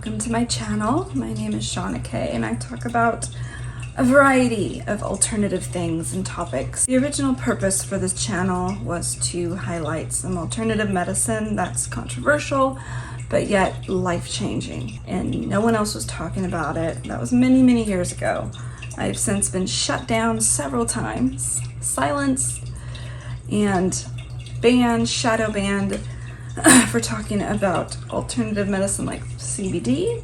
welcome to my channel. My name is Shauna Kay and I talk about a variety of alternative things and topics. The original purpose for this channel was to highlight some alternative medicine that's controversial but yet life-changing, and no one else was talking about it. That was many years ago. I've since been shut down several times, silenced, and banned, shadow banned for talking about alternative medicine like CBD,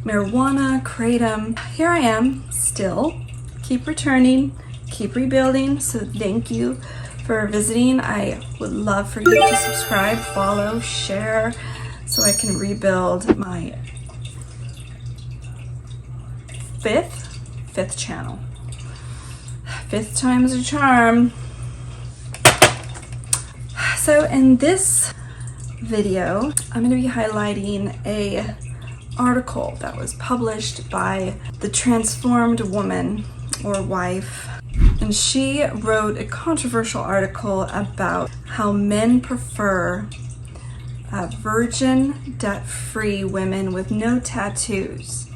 marijuana, kratom. Here I am still, keep returning, keep rebuilding, so thank you for visiting. I would love for you to subscribe, follow, share, so I can rebuild my fifth channel. Fifth time's a charm. So in this video, I'm going to be highlighting a article that was published by the transformed woman or wife, and she wrote a controversial article about how men prefer virgin, debt-free women with no tattoos.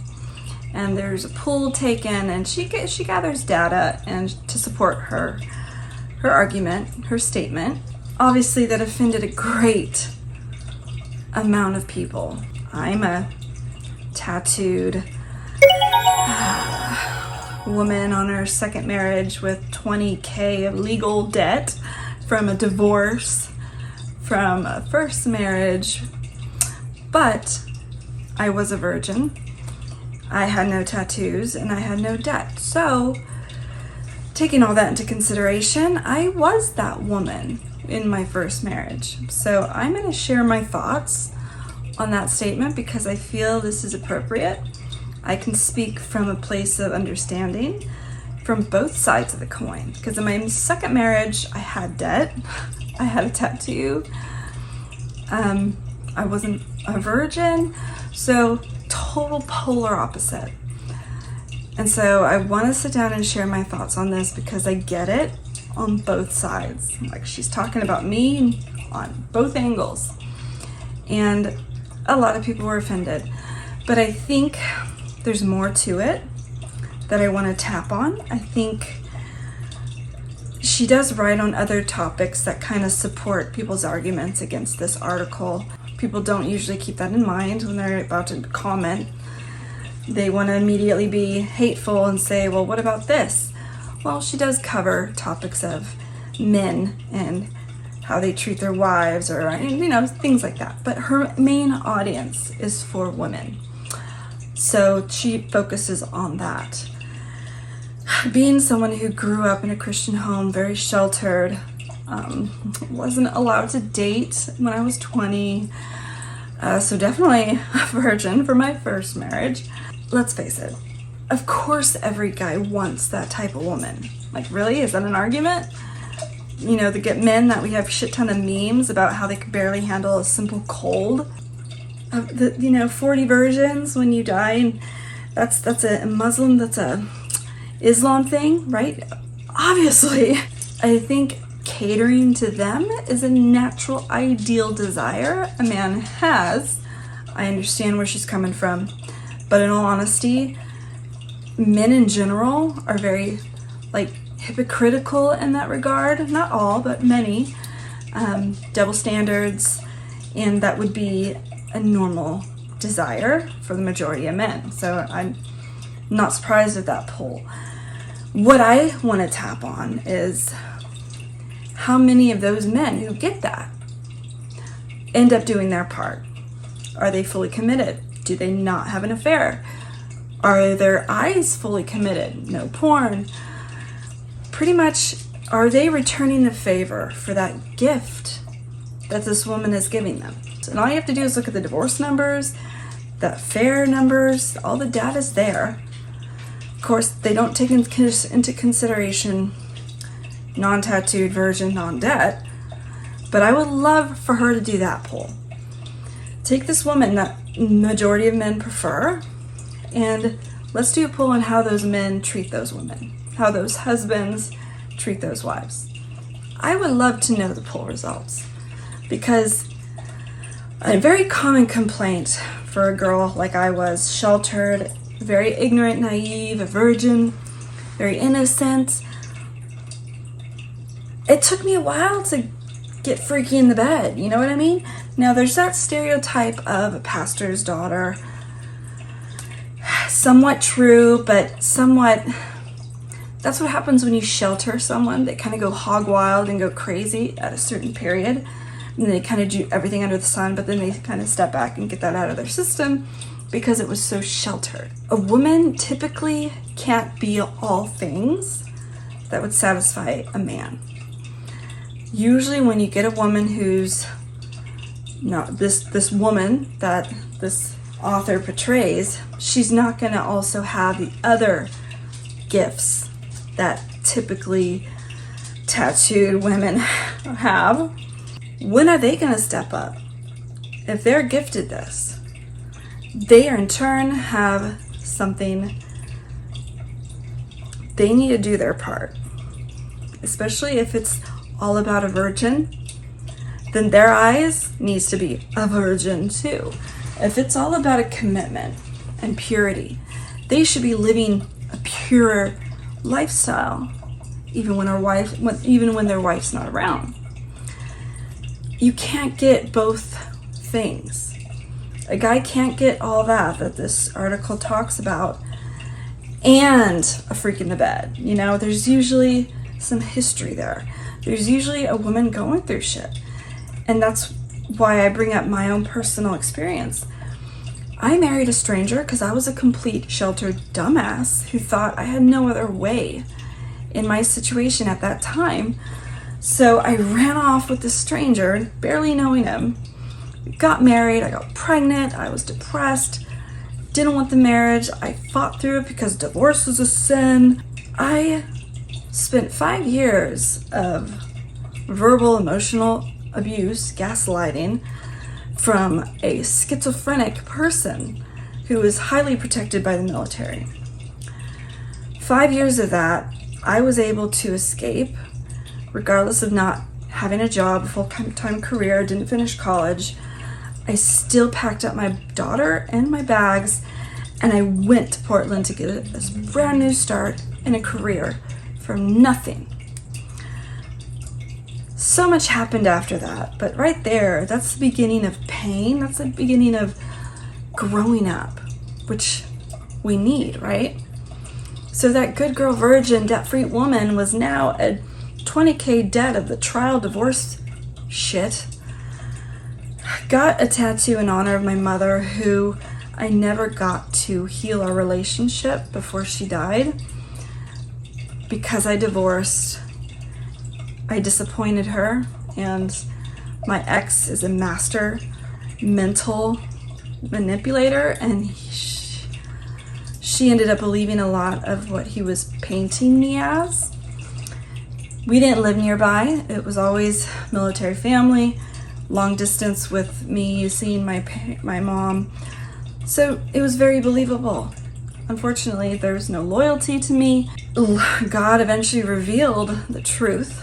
And there's a poll taken, and she gathers data and to support her argument, her statement. Obviously that offended a great amount of people. I'm a tattooed woman on her second marriage with $20,000 of legal debt from a divorce from a first marriage, but I was a virgin. I had no tattoos and I had no debt. So taking all that into consideration, I was that woman in my first marriage. So I'm going to share my thoughts on that statement because I feel this is appropriate. I can speak from a place of understanding from both sides of the coin, because in my second marriage I had debt, I had a tattoo, I wasn't a virgin, so total polar opposite. And so I want to sit down and share my thoughts on this because I get it on both sides. Like, she's talking about me on both angles, and a lot of people were offended, but I think there's more to it that I want to tap on. I think she does write on other topics that kind of support people's arguments against this article. People don't usually keep that in mind when they're about to comment. They want to immediately be hateful and say, well, what about this? Well, she does cover topics of men and how they treat their wives, or, you know, things like that. But her main audience is for women. So she focuses on that. Being someone who grew up in a Christian home, very sheltered, wasn't allowed to date when I was 20, so definitely a virgin for my first marriage. Let's face it, of course every guy wants that type of woman. Like, really? Is that an argument? You know, the men that we have shit ton of memes about how they could barely handle a simple cold. 40 virgins when you die, and that's a Muslim, that's a Islam thing, right? Obviously, I think catering to them is a natural, ideal desire a man has. I understand where she's coming from, but in all honesty, men in general are very, hypocritical in that regard. Not all, but many. Double standards, and that would be a normal desire for the majority of men. So I'm not surprised at that poll. What I want to tap on is how many of those men who get that end up doing their part. Are they fully committed? Do they not have an affair? Are their eyes fully committed? No porn? Pretty much, are they returning the favor for that gift that this woman is giving them? And all you have to do is look at the divorce numbers, the affair numbers, all the data's there. Of course, they don't take into consideration non-tattooed, virgin, non-debt, but I would love for her to do that poll. Take this woman that majority of men prefer, and let's do a poll on how those men treat those women, how those husbands treat those wives. I would love to know the poll results, because a very common complaint for a girl like I was, sheltered, very ignorant, naive, a virgin, very innocent. It took me a while to get freaky in the bed, you know what I mean? Now there's that stereotype of a pastor's daughter, somewhat true, but somewhat, that's what happens when you shelter someone. They kind of go hog wild and go crazy at a certain period, and they kind of do everything under the sun, but then they kind of step back and get that out of their system because it was so sheltered. A woman typically can't be all things that would satisfy a man. Usually when you get a woman who's not this woman that this author portrays, she's not going to also have the other gifts that typically tattooed women have. When are they going to step up? If they're gifted this, they in turn have something, they need to do their part. Especially if it's all about a virgin, then their eyes needs to be a virgin too. If it's all about a commitment and purity, they should be living a pure lifestyle, even when their wife's not around. You can't get both things. A guy can't get all that this article talks about and a freak in the bed. You know, there's usually some history there. There's usually a woman going through shit. And that's why I bring up my own personal experience. I married a stranger because I was a complete sheltered dumbass who thought I had no other way in my situation at that time. So I ran off with this stranger, barely knowing him. We got married, I got pregnant, I was depressed, didn't want the marriage. I fought through it because divorce was a sin. I spent 5 years of verbal, emotional abuse, gaslighting from a schizophrenic person who was highly protected by the military. 5 years of that, I was able to escape, regardless of not having a job, a full-time career, didn't finish college. I still packed up my daughter and my bags, and I went to Portland to get a brand new start in a career from nothing. So much happened after that, but right there, that's the beginning of pain. That's the beginning of growing up, which we need, right? So that good girl virgin, debt-free woman was now a $20K debt of the trial divorce shit. Got a tattoo in honor of my mother, who I never got to heal our relationship before she died because I divorced. I disappointed her, and my ex is a master mental manipulator, and she ended up believing a lot of what he was painting me as. We didn't live nearby. It was always military family, long distance with me seeing my mom. So it was very believable. Unfortunately, there was no loyalty to me. God eventually revealed the truth,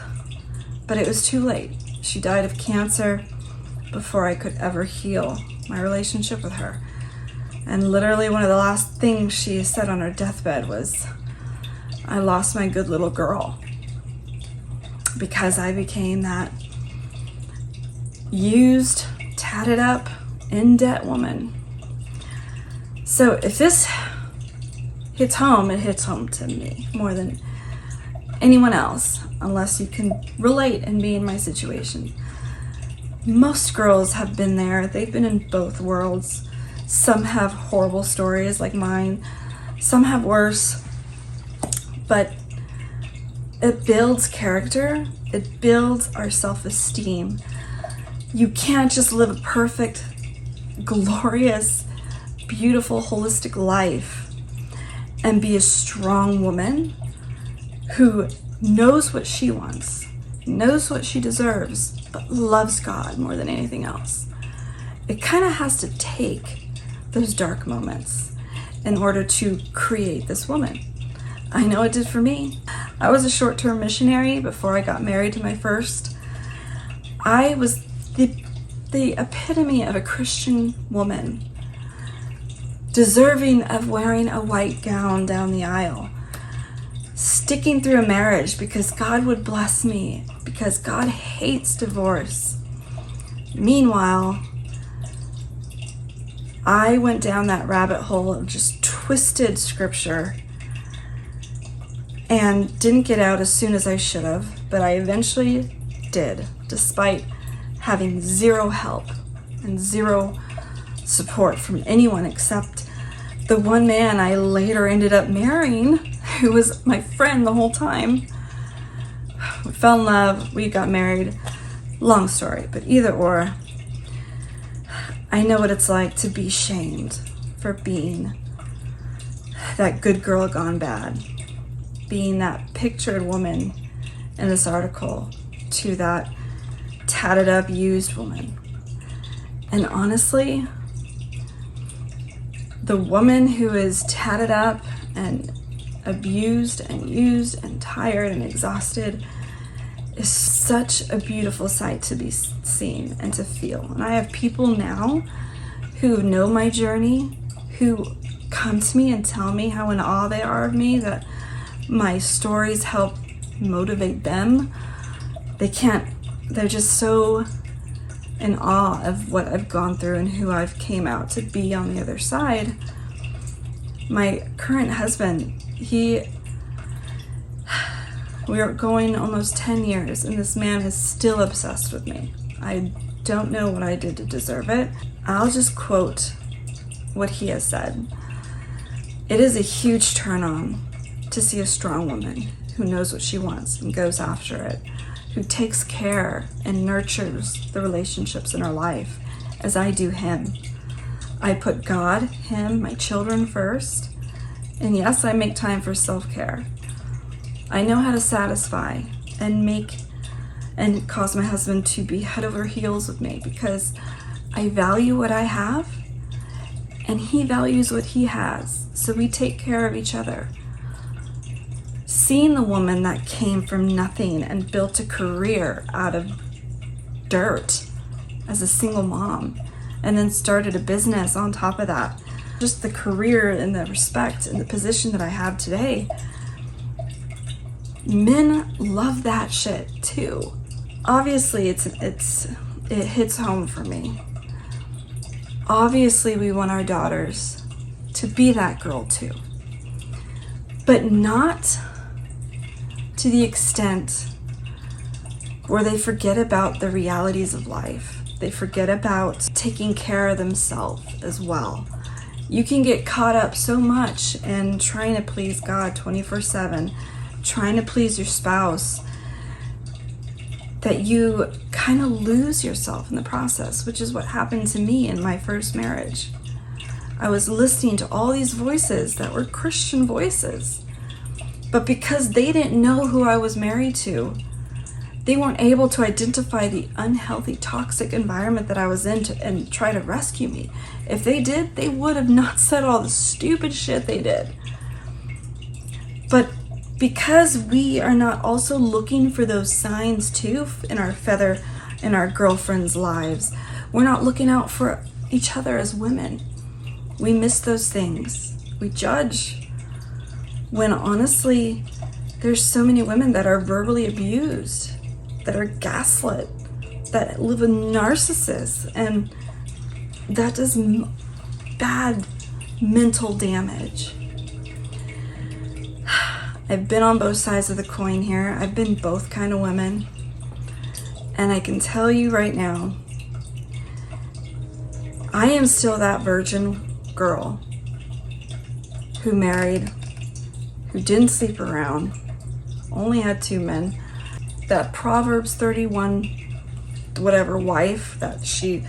but it was too late. She died of cancer before I could ever heal my relationship with her. And literally one of the last things she said on her deathbed was, "I lost my good little girl," because I became that used, tatted up, in debt woman. So if this hits home, it hits home to me more than anyone else, unless you can relate and be in my situation. Most girls have been there. They've been in both worlds. Some have horrible stories like mine. Some have worse. But it builds character. It builds our self-esteem. You can't just live a perfect, glorious, beautiful, holistic life and be a strong woman who knows what she wants, knows what she deserves, but loves God more than anything else. It kind of has to take those dark moments in order to create this woman. I know it did for me. I was a short-term missionary before I got married to my first. I was the epitome of a Christian woman deserving of wearing a white gown down the aisle, sticking through a marriage because God would bless me, because God hates divorce. Meanwhile, I went down that rabbit hole of just twisted scripture and didn't get out as soon as I should have, but I eventually did, despite having zero help and zero support from anyone except the one man I later ended up marrying, who was my friend the whole time. We fell in love, we got married, long story, but either or, I know what it's like to be shamed for being that good girl gone bad, being that pictured woman in this article to that tatted up, used woman. And honestly, the woman who is tatted up and abused and used and tired and exhausted is such a beautiful sight to be seen and to feel. And I have people now who know my journey, who come to me and tell me how in awe they are of me, that my stories help motivate them. They're just so in awe of what I've gone through and who I've came out to be on the other side. My current husband, we are going almost 10 years, and this man is still obsessed with me. I don't know what I did to deserve it. I'll just quote what he has said. It is a huge turn on to see a strong woman who knows what she wants and goes after it, who takes care and nurtures the relationships in her life as I do him. I put God, him, my children first, and yes, I make time for self-care. I know how to satisfy and cause my husband to be head over heels with me, because I value what I have and he values what he has. So we take care of each other. Seeing the woman that came from nothing and built a career out of dirt as a single mom, and then started a business on top of that, just the career and the respect and the position that I have today, men love that shit too. Obviously it hits home for me. Obviously we want our daughters to be that girl too, but not to the extent where they forget about the realities of life. They forget about taking care of themselves as well. You can get caught up so much in trying to please God 24/7, trying to please your spouse, that you kind of lose yourself in the process, which is what happened to me in my first marriage. I was listening to all these voices that were Christian voices, but because they didn't know who I was married to, they weren't able to identify the unhealthy, toxic environment that I was in and try to rescue me. If they did, they would have not said all the stupid shit they did. But because we are not also looking for those signs too in our girlfriends' lives, we're not looking out for each other as women. We miss those things. We judge. When honestly, there's so many women that are verbally abused, that are gaslit, that live with narcissists, and that does bad mental damage. I've been on both sides of the coin here. I've been both kind of women. And I can tell you right now, I am still that virgin girl who married, who didn't sleep around, only had 2 men, that Proverbs 31 whatever wife, that she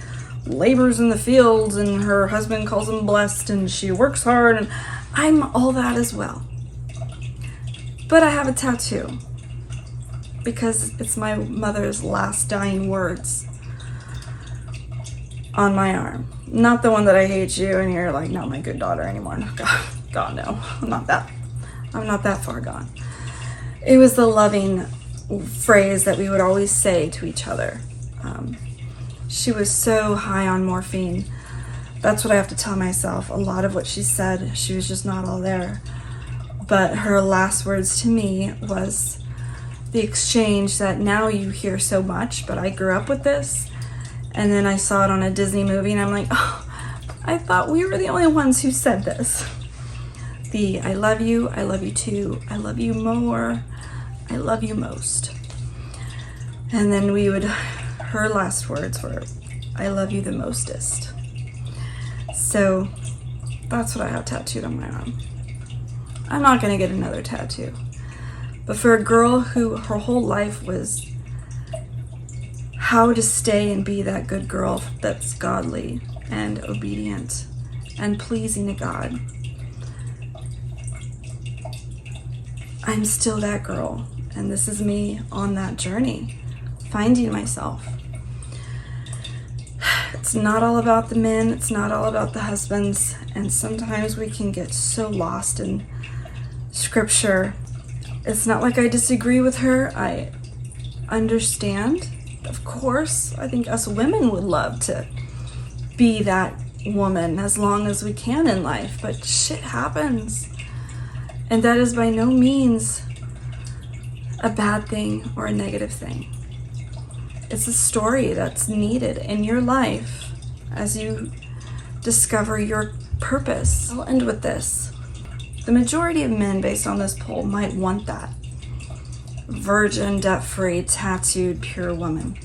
labors in the fields and her husband calls him blessed and she works hard, and I'm all that as well. But I have a tattoo because it's my mother's last dying words on my arm. Not the one that I hate you and you're like not my good daughter anymore. God no, I'm not that far gone. It was the loving phrase that we would always say to each other. She was so high on morphine That's what I have to tell myself. A lot of what she said, she was just not all there. But her last words to me was the exchange that now you hear so much, but I grew up with this. And then I saw it on a Disney movie and I'm like, oh, I thought we were the only ones who said this. I love you too, I love you more, I love you most. And then her last words were, I love you the mostest. So that's what I have tattooed on my arm. I'm not gonna get another tattoo. But for a girl who her whole life was how to stay and be that good girl that's godly and obedient and pleasing to God, I'm still that girl. And this is me on that journey, finding myself. It's not all about the men, it's not all about the husbands, and sometimes we can get so lost in scripture. It's not like I disagree with her. I understand. Of course, I think us women would love to be that woman as long as we can in life, but shit happens. And that is by no means a bad thing or a negative thing. It's a story that's needed in your life as you discover your purpose. I'll end with this. The majority of men, based on this poll, might want that. Virgin, debt-free, tattooed, pure woman.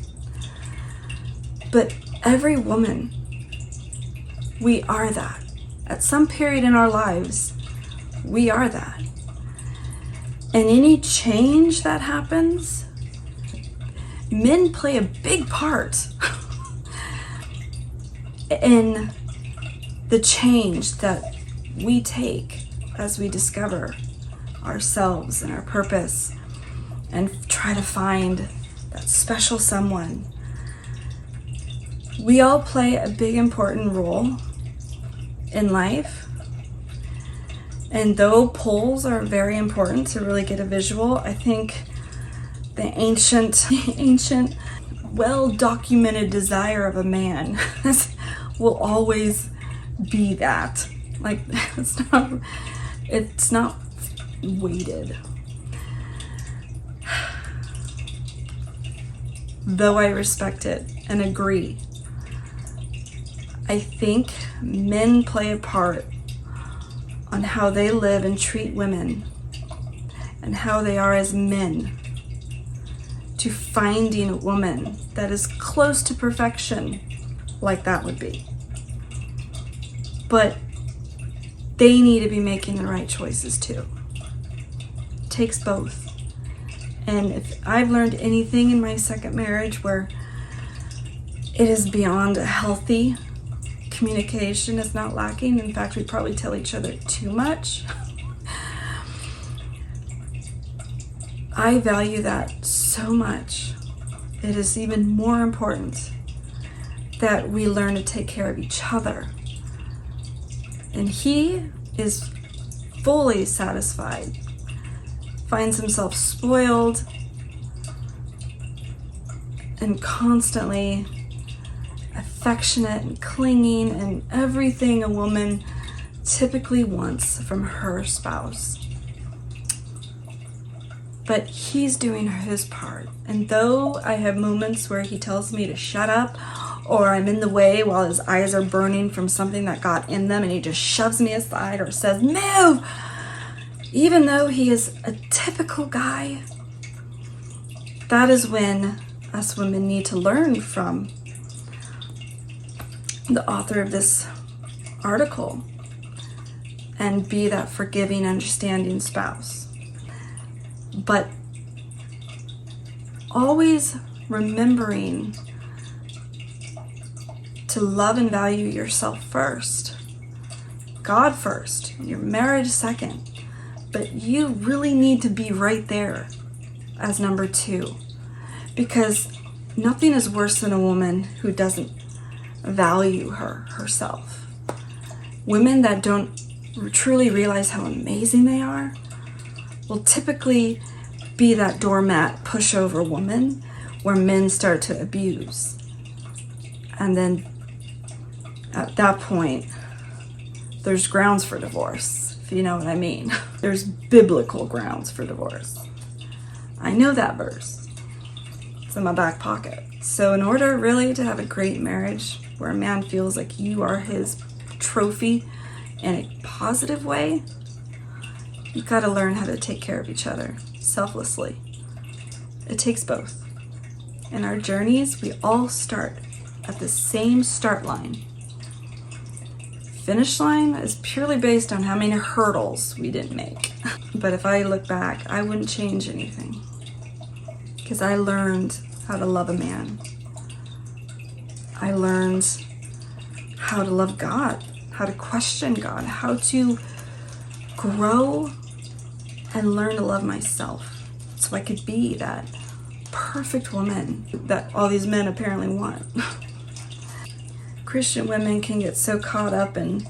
But every woman, we are that. At some period in our lives, we are that. And any change that happens, men play a big part in the change that we take as we discover ourselves and our purpose and try to find that special someone. We all play a big important role in life. And though polls are very important to really get a visual, I think the ancient, well-documented desire of a man will always be that. Like, it's not weighted. Though I respect it and agree, I think men play a part on how they live and treat women and how they are as men to finding a woman that is close to perfection, like that would be. But they need to be making the right choices too. It takes both. And if I've learned anything in my second marriage where it is beyond a healthy communication is not lacking. In fact, we probably tell each other too much. I value that so much. It is even more important that we learn to take care of each other. And he is fully satisfied, finds himself spoiled, and constantly affectionate and clinging and everything a woman typically wants from her spouse. But he's doing his part. And though I have moments where he tells me to shut up, or I'm in the way while his eyes are burning from something that got in them and he just shoves me aside or says, move! Even though he is a typical guy, that is when us women need to learn from the author of this article and be that forgiving, understanding spouse. But always remembering to love and value yourself first, God first, your marriage second, but you really need to be right there as number two, because nothing is worse than a woman who doesn't value herself. Women that don't truly realize how amazing they are will typically be that doormat pushover woman where men start to abuse. And then At that point, there's grounds for divorce, if you know what I mean. There's biblical grounds for divorce. I know that verse. It's in my back pocket. So in order really to have a great marriage where a man feels like you are his trophy in a positive way, you've got to learn how to take care of each other selflessly. It takes both. In our journeys, we all start at the same start line. Finish line is purely based on how many hurdles we didn't make. But if I look back, I wouldn't change anything, because I learned how to love a man. I learned how to love God, how to question God, how to grow and learn to love myself so I could be that perfect woman that all these men apparently want. Christian women can get so caught up in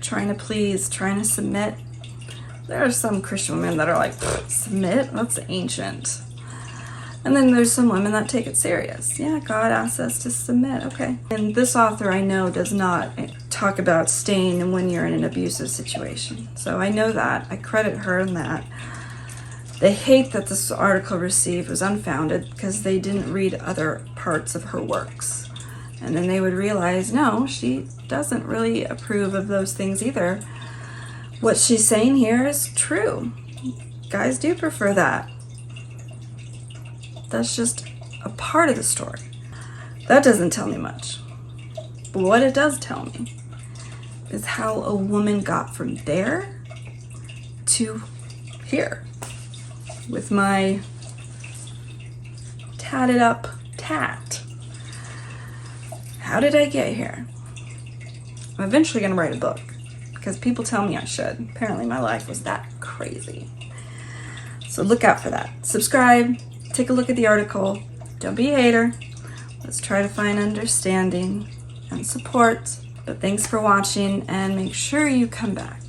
trying to please, trying to submit. There are some Christian women that are like, submit? That's ancient. And then there's some women that take it serious. Yeah, God asks us to submit, okay. And this author I know does not talk about staying when you're in an abusive situation. So I know that, I credit her in that. The hate that this article received was unfounded because they didn't read other parts of her works. And then they would realize, no, she doesn't really approve of those things either. What she's saying here is true. Guys do prefer that. That's just a part of the story. That doesn't tell me much. But what it does tell me is how a woman got from there to here. With my tatted up tat. How did I get here? I'm eventually going to write a book because people tell me I should. Apparently my life was that crazy. So look out for that. Subscribe, take a look at the article. Don't be a hater. Let's try to find understanding and support. But thanks for watching, and make sure you come back.